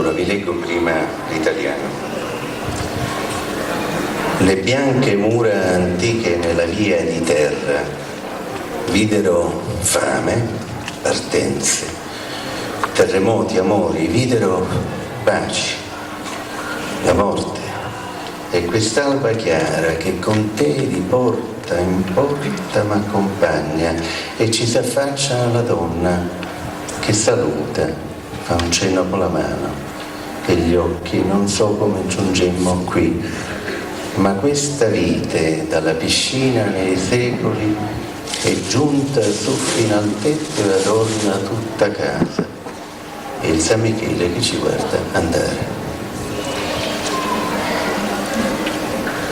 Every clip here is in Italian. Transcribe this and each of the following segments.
Allora vi leggo prima l'italiano. Le bianche mura antiche nella via di terra videro fame, partenze, terremoti, amori, videro baci, la morte e quest'alba chiara che con te di porta in porta m'accompagna e ci si affaccia alla donna che saluta, fa un cenno con la mano e gli occhi non so come giungemmo qui. Ma questa vite dalla piscina nei secoli è giunta su fino al tetto e adorna tutta casa. E il San Michele che ci guarda andare.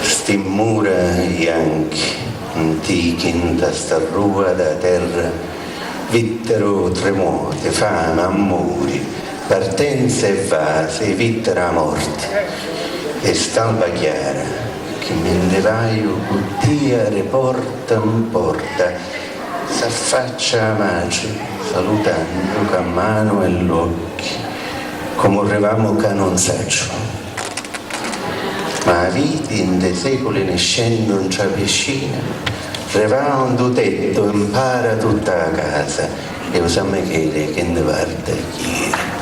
Sti mura bianchi, antichi in sta rua da terra, vittero tremote, fame, amori, partenze e vase, vittera morte. E st'alba chiara che mendevaio cuttia reporta in porta s'affaccia a mace salutando con mano e l'occhi come orrevamo che non saccio ma viti in dei secoli ne scendo in c'è piscina revà un tuo tetto impara tutta la casa e usa Michele che ne parte chiera.